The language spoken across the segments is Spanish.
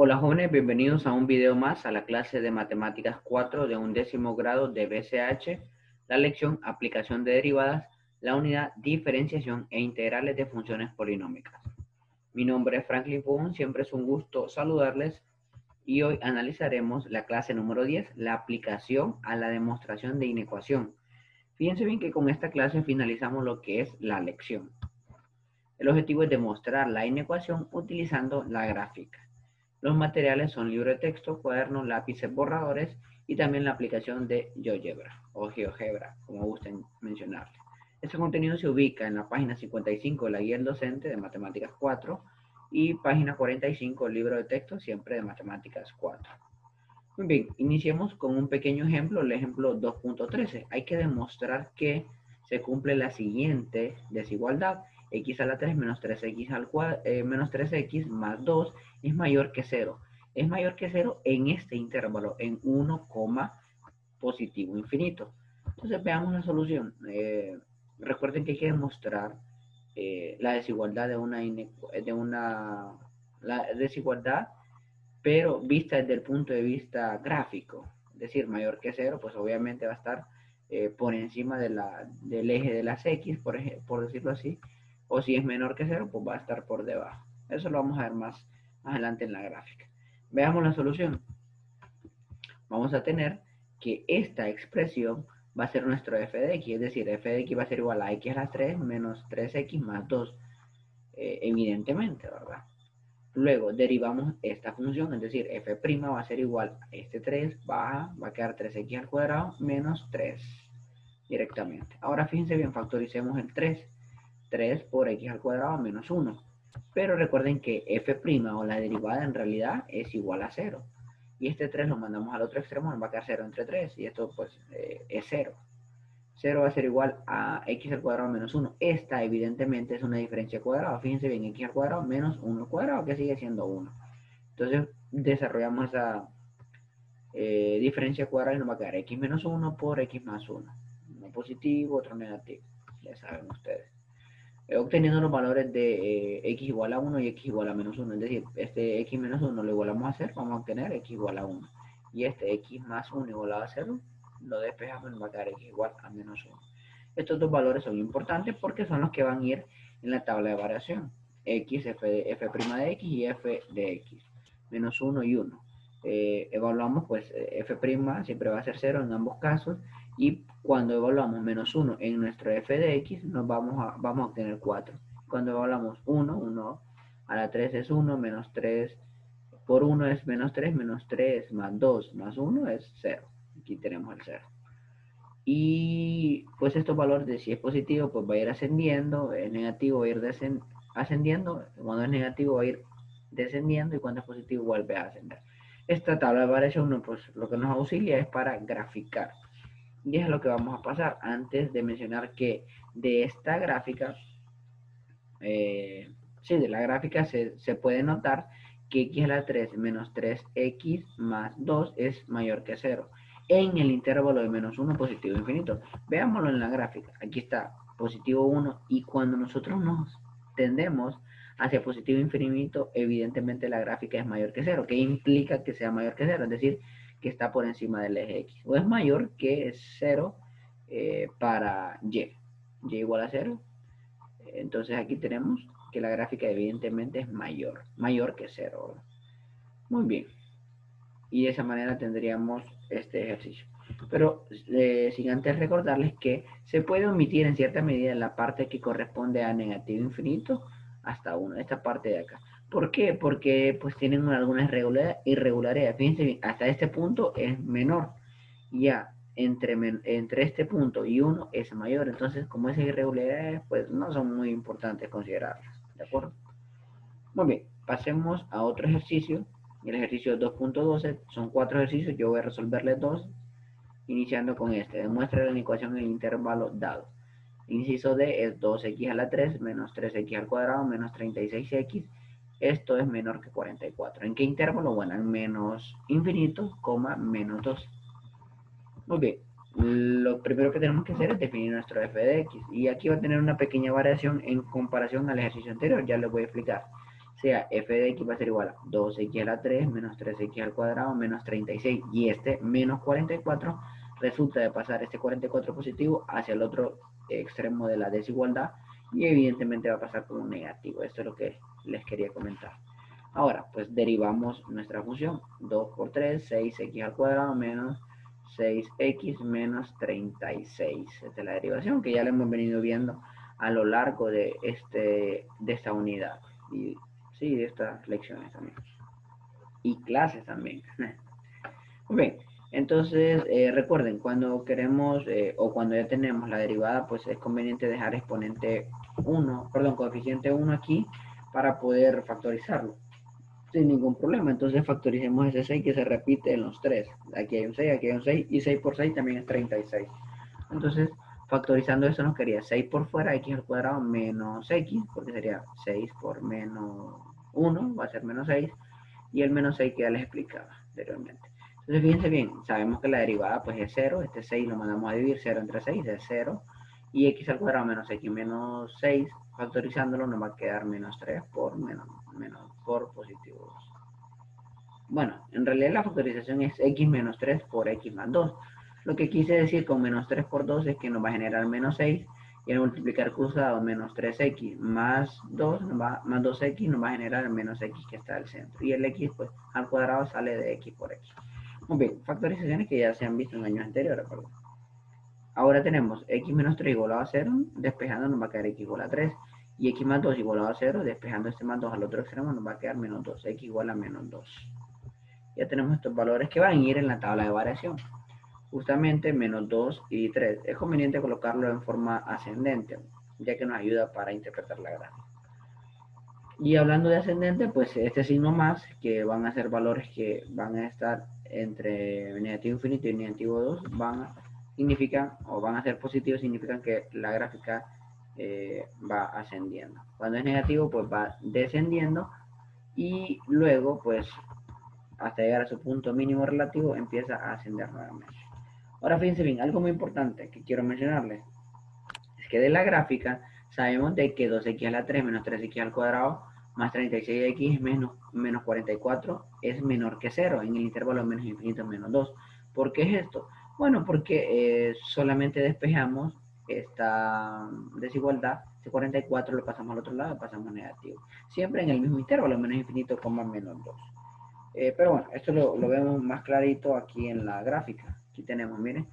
Hola jóvenes, bienvenidos a un video más a la clase de Matemáticas 4 de 11º grado de BCH, la lección Aplicación de derivadas, la unidad Diferenciación e integrales de funciones polinómicas. Mi nombre es Franklin Pugón, siempre es un gusto saludarles y hoy analizaremos la clase número 10, la aplicación a la demostración de inecuación. Fíjense bien que con esta clase finalizamos lo que es la lección. El objetivo es demostrar la inecuación utilizando la gráfica. Los materiales son libro de texto, cuadernos, lápices, borradores y también la aplicación de GeoGebra o GeoGebra, como gusten mencionarle. Este contenido se ubica en la página 55 de la guía del docente de Matemáticas 4 y página 45 del libro de texto siempre de Matemáticas 4. Muy bien, iniciemos con un pequeño ejemplo, el ejemplo 2.13. Hay que demostrar que se cumple la siguiente desigualdad. X a la 3 menos 3x al cuadrado, menos 3x más 2 es mayor que 0. Es mayor que 0 en este intervalo, en 1, positivo infinito. Entonces veamos la solución. Recuerden que hay que demostrar la desigualdad la desigualdad pero vista desde el punto de vista gráfico, es decir, mayor que 0, pues obviamente va a estar por encima del eje de las X, por decirlo así, o si es menor que 0, pues va a estar por debajo. Eso lo vamos a ver más adelante en la gráfica. Veamos la solución. Vamos a tener que esta expresión va a ser nuestro f de x, es decir, f de x va a ser igual a x a la 3 menos 3x más 2, evidentemente, ¿verdad? Luego derivamos esta función, es decir, f' va a ser igual a este 3, va a quedar 3x al cuadrado menos 3 directamente. Ahora fíjense bien, factoricemos el 3. 3 por x al cuadrado menos 1. Pero recuerden que f' o la derivada en realidad es igual a 0. Y este 3 lo mandamos al otro extremo, nos va a quedar 0 entre 3. Y esto pues es 0. 0 va a ser igual a x al cuadrado menos 1. Esta evidentemente es una diferencia cuadrada. Fíjense bien, x al cuadrado menos 1 al cuadrado, que sigue siendo 1. Entonces desarrollamos esa diferencia cuadrada y nos va a quedar x menos 1 por x más 1. Uno positivo, otro negativo. Ya saben ustedes. Obteniendo los valores de x igual a 1 y x igual a menos 1. Es decir, este x menos 1 lo igualamos a 0, vamos a obtener x igual a 1. Y este x más 1 igual a 0, lo despejamos y nos va a quedar x igual a menos 1. Estos dos valores son importantes porque son los que van a ir en la tabla de variación. X, f de x y f de x. Menos 1 y 1. Evaluamos, pues, f' siempre va a ser 0 en ambos casos. Y cuando evaluamos menos 1 en nuestro f de x, vamos a obtener 4. Cuando evaluamos 1, 1 a la 3 es 1, menos 3 por 1 es menos 3 más 2 más 1 es 0. Aquí tenemos el 0. Y pues estos valores de si es positivo, pues va a ir ascendiendo, es negativo va a ir ascendiendo, cuando es negativo va a ir descendiendo y cuando es positivo vuelve a ascender. Esta tabla de variación pues lo que nos auxilia es para graficar. Y es lo que vamos a pasar antes de mencionar que de esta gráfica, de la gráfica se puede notar que x a la 3 menos 3x más 2 es mayor que 0 en el intervalo de menos 1 positivo infinito. Veámoslo en la gráfica. Aquí está positivo 1 y cuando nosotros nos tendemos hacia positivo infinito, evidentemente la gráfica es mayor que 0. ¿Qué implica que sea mayor que 0? Es decir, que está por encima del eje x. O es mayor que 0 para y. Y igual a 0. Entonces aquí tenemos que la gráfica evidentemente es mayor que 0. ¿Verdad? Muy bien. Y de esa manera tendríamos este ejercicio. Pero sin antes recordarles que se puede omitir en cierta medida la parte que corresponde a negativo infinito hasta 1, esta parte de acá. ¿Por qué? Porque pues tienen algunas irregularidades. Fíjense bien, hasta este punto es menor. Ya entre este punto y 1 es mayor. Entonces, como esas irregularidades, pues no son muy importantes considerarlas. ¿De acuerdo? Muy bien, pasemos a otro ejercicio. El ejercicio 2.12 son 4 ejercicios. Yo voy a resolverles 2, iniciando con este. Demuestra la ecuación en el intervalo dado. Inciso D es 2x a la 3 menos 3x al cuadrado menos 36x. Esto es menor que 44. ¿En qué intervalo? Bueno, en menos infinito, menos 2. Muy bien, lo primero que tenemos que hacer es definir nuestro f de x. Y aquí va a tener una pequeña variación en comparación al ejercicio anterior, ya les voy a explicar. sea f de x va a ser igual a 2x a la 3 menos 3x al cuadrado menos 36. Y este menos 44 resulta de pasar este 44 positivo hacia el otro extremo de la desigualdad y evidentemente va a pasar como un negativo. Esto es lo que les quería comentar. Ahora, pues derivamos nuestra función. 2 por 3, 6x al cuadrado menos 6x menos 36. Esta es la derivación que ya la hemos venido viendo a lo largo de esta unidad. Y sí, de estas lecciones también. Y clases también. Bien, entonces recuerden, cuando queremos o cuando ya tenemos la derivada, pues es conveniente dejar exponente 1, perdón, coeficiente 1 aquí para poder factorizarlo sin ningún problema. Entonces factoricemos ese 6 que se repite en los 3. Aquí hay un 6, aquí hay un 6 y 6 por 6 también es 36. Entonces factorizando eso nos quedaría 6 por fuera, x al cuadrado menos x, porque sería 6 por menos 1, va a ser menos 6, y el menos 6 que ya les explicaba anteriormente. Entonces fíjense bien, sabemos que la derivada pues es 0, este 6 lo mandamos a dividir, 0 entre 6 es 0, y x al cuadrado menos x menos 6, factorizándolo nos va a quedar menos 3 por menos por positivo 2. Bueno, en realidad la factorización es x menos 3 por x más 2. Lo que quise decir con menos 3 por 2 es que nos va a generar menos 6, y al multiplicar cruzado menos 3x más 2, más 2x nos va a generar el menos x que está al centro. Y el x pues al cuadrado sale de x por x. Muy bien, factorizaciones que ya se han visto en años anteriores, perdón. Ahora tenemos x menos 3 igual a 0, despejando nos va a quedar x igual a 3. Y x más 2 igual a 0, despejando este más 2 al otro extremo nos va a quedar menos 2, x igual a menos 2. Ya tenemos estos valores que van a ir en la tabla de variación. Justamente menos 2 y 3. Es conveniente colocarlo en forma ascendente, ya que nos ayuda para interpretar la gráfica. Y hablando de ascendente, pues este signo más, que van a ser valores que van a estar entre negativo infinito y negativo 2, significan, o van a ser positivos, significan que la gráfica va ascendiendo. Cuando es negativo, pues va descendiendo, y luego, pues hasta llegar a su punto mínimo relativo, empieza a ascender nuevamente. Ahora fíjense bien, algo muy importante que quiero mencionarles es que de la gráfica sabemos de que 2x a la 3 menos 3x al cuadrado más 36x menos 44 es menor que 0 en el intervalo menos infinito menos 2. ¿Por qué es esto? Bueno, porque solamente despejamos esta desigualdad. Este 44 lo pasamos al otro lado, pasamos negativo. Siempre en el mismo intervalo, menos infinito, menos 2. Pero bueno, esto lo vemos más clarito aquí en la gráfica. Aquí tenemos, miren,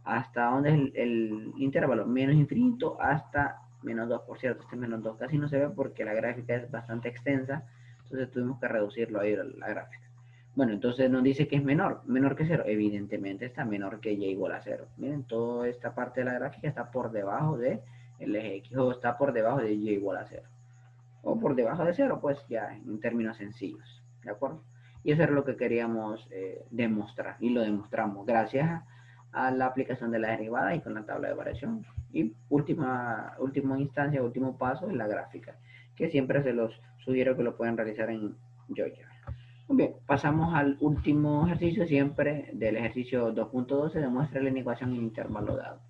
hasta donde es el intervalo, menos infinito hasta menos 2. Por cierto, este menos 2 casi no se ve porque la gráfica es bastante extensa, entonces tuvimos que reducirlo ahí la gráfica. Bueno, entonces nos dice que es menor que 0. Evidentemente está menor que y igual a 0. Miren, toda esta parte de la gráfica está por debajo del eje X, o está por debajo de y igual a 0. O por debajo de 0, pues ya en términos sencillos, ¿de acuerdo? Y eso es lo que queríamos demostrar, y lo demostramos gracias a la aplicación de la derivada y con la tabla de variación. Y última instancia, último paso es la gráfica, que siempre se los sugiero que lo pueden realizar en Georgia. Muy bien, pasamos al último ejercicio. Siempre del ejercicio 2.12 demuestra la inecuación en intervalo dado.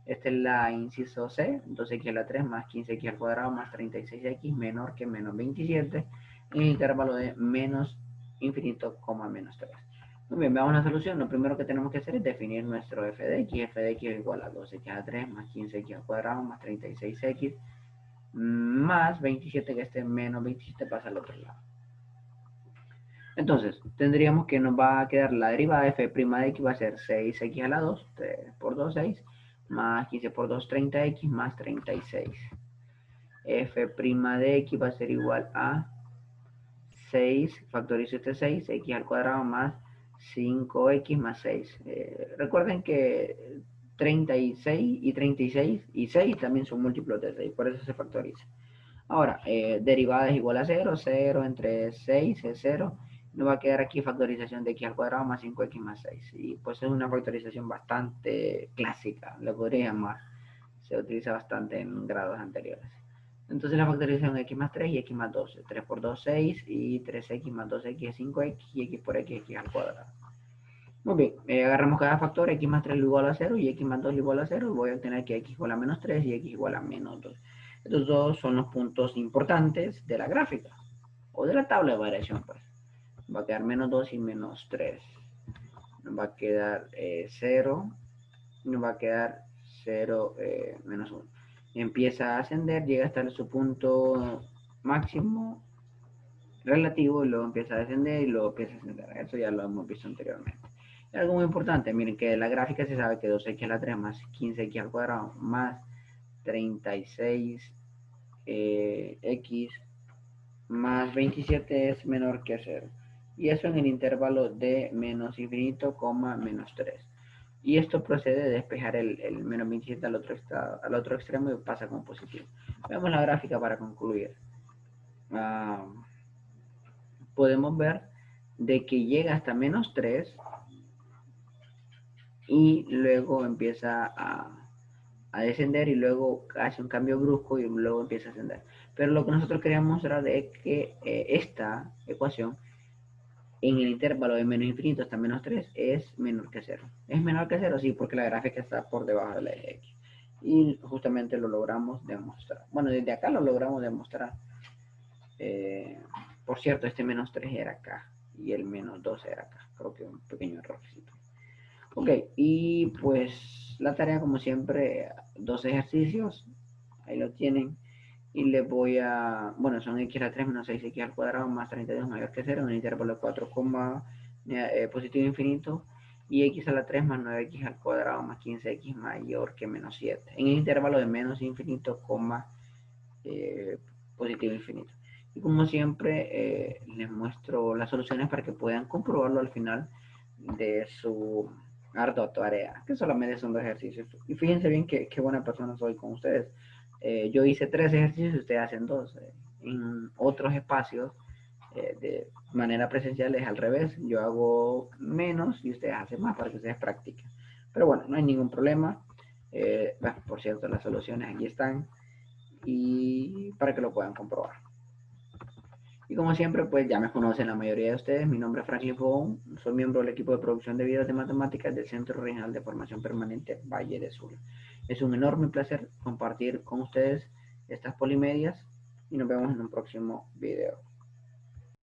Esta es la inciso C, 2x a la 3 más 15x al cuadrado más 36x menor que menos 27 en el intervalo de menos infinito, menos 3. Muy bien, veamos la solución. Lo primero que tenemos que hacer es definir nuestro f de x. F de x es igual a 2x a la 3 más 15x al cuadrado más 36x más 27, que este menos 27 pasa al otro lado. Entonces, tendríamos que nos va a quedar la derivada de f' de x va a ser 6x a la 2, 3 por 2, 6, más 15 por 2, 30x, más 36. F' de x va a ser igual a 6, factorizo este 6, x al cuadrado más 5x más 6. Recuerden que 36 y 36 y 6 también son múltiplos de 6, por eso se factoriza. Ahora, derivada es igual a 0, 0 entre 6 es 0. Nos va a quedar aquí factorización de x al cuadrado más 5x más 6. Y pues es una factorización bastante clásica, le podría llamar. Se utiliza bastante en grados anteriores. Entonces la factorización de x más 3 y x más 2. 3 por 2, 6 y 3x más 2x es 5x y x por x, x al cuadrado. Muy bien, agarramos cada factor, x más 3 lo igual a 0 y x más 2 lo igual a 0. Voy a obtener que x igual a menos 3 y x igual a menos 2. Estos dos son los puntos importantes de la gráfica. o de la tabla de variación, pues. Va a quedar menos 2 y menos 3. Nos va a quedar 0, nos va a quedar 0, menos 1. Empieza a ascender, llega hasta su punto máximo relativo y luego empieza a descender y luego empieza a ascender. Eso ya lo hemos visto anteriormente. Y algo muy importante, miren que de la gráfica se sabe que 2x a la 3 más 15x al cuadrado más 36x más 27 es menor que 0. Y eso en el intervalo de menos infinito, menos 3. Y esto procede de despejar el menos 27 al otro extremo y pasa como positivo. Veamos la gráfica para concluir. Podemos ver de que llega hasta menos 3 y luego empieza a descender y luego hace un cambio brusco y luego empieza a ascender. Pero lo que nosotros queríamos mostrar es que esta ecuación en el intervalo de menos infinito hasta menos 3 es menor que 0. ¿Es menor que 0? Sí, porque la gráfica está por debajo de la eje X. Y justamente lo logramos demostrar. Bueno, desde acá lo logramos demostrar. Por cierto, este menos 3 era acá y el menos 2 era acá. Creo que un pequeño errorcito. Ok, y pues la tarea como siempre, 2 ejercicios. Ahí lo tienen. Y les voy a, bueno, son x a la 3 menos 6x al cuadrado más 32 mayor que 0 en un intervalo de 4, positivo infinito, y x a la 3 más 9x al cuadrado más 15x mayor que menos 7 en el intervalo de menos infinito, positivo infinito. Y como siempre, les muestro las soluciones para que puedan comprobarlo al final de su ardua tarea, que solamente son 2 ejercicios. Y fíjense bien qué buena persona soy con ustedes. Yo hice 3 ejercicios y ustedes hacen 2. En otros espacios de manera presencial es al revés. Yo hago menos y ustedes hacen más para que ustedes practiquen. Pero bueno, no hay ningún problema. Bueno, por cierto, las soluciones aquí están y para que lo puedan comprobar. Y como siempre, pues ya me conocen la mayoría de ustedes. Mi nombre es Franklin Fogón. Soy miembro del equipo de producción de videos de matemáticas del Centro Regional de Formación Permanente Valle de Sula. Es un enorme placer compartir con ustedes estas polimedias y nos vemos en un próximo video.